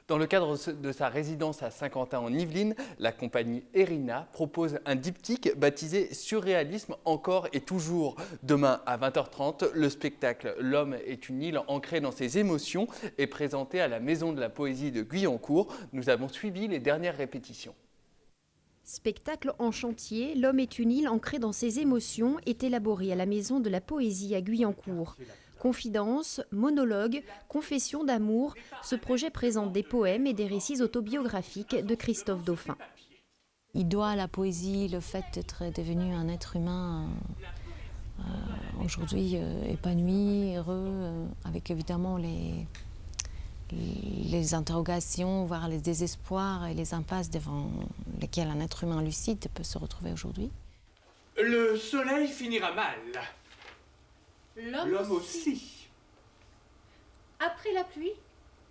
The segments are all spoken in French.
Dans le cadre de sa résidence à Saint-Quentin en Yvelines, la compagnie Erina propose un diptyque baptisé Surréalisme encore et toujours. Demain à 20h30, le spectacle L'homme est une île ancrée dans ses émotions est présenté à la Maison de la Poésie de Guyancourt. Nous avons suivi les dernières répétitions. Spectacle en chantier, L'homme est une île ancrée dans ses émotions est élaboré à la Maison de la Poésie à Guyancourt. Confidences, monologues, confessions d'amour, ce projet présente des poèmes et des récits autobiographiques de Christophe Dauphin. Il doit à la poésie le fait d'être devenu un être humain aujourd'hui épanoui, heureux, avec évidemment les interrogations, voire les désespoirs et les impasses devant lesquelles un être humain lucide peut se retrouver aujourd'hui. Le soleil finira mal. L'homme aussi. Après la pluie,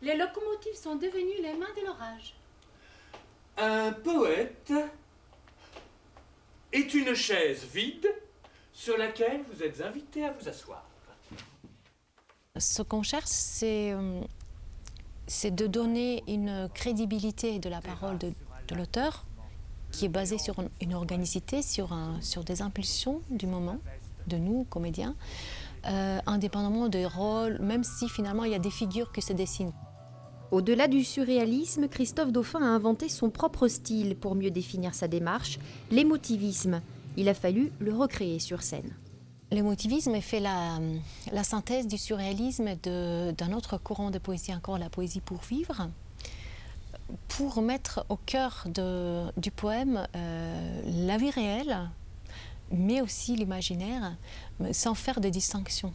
les locomotives sont devenues les mains de l'orage. Un poète est une chaise vide sur laquelle vous êtes invité à vous asseoir. Ce qu'on cherche, c'est de donner une crédibilité de la parole de l'auteur qui est basée sur une organicité, sur des impulsions du moment, de nous, comédiens, indépendamment des rôles, même si finalement il y a des figures qui se dessinent. Au-delà du surréalisme, Christophe Dauphin a inventé son propre style pour mieux définir sa démarche, l'émotivisme. Il a fallu le recréer sur scène. L'émotivisme fait la synthèse du surréalisme d'un autre courant de poésie, encore la poésie pour vivre, pour mettre au cœur du poème la vie réelle, mais aussi l'imaginaire, sans faire de distinction,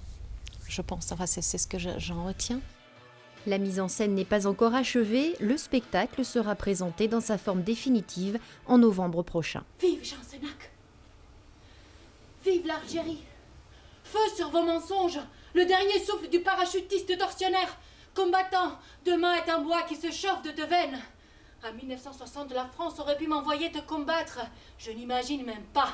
je pense. Enfin, c'est ce que j'en retiens. La mise en scène n'est pas encore achevée, le spectacle sera présenté dans sa forme définitive en novembre prochain. Vive Jean Sénac! Vive l'Algérie! Feu sur vos mensonges! Le dernier souffle du parachutiste tortionnaire! Combattant, demain est un bois qui se chauffe de veines. À 1960, la France aurait pu m'envoyer te combattre. Je n'imagine même pas.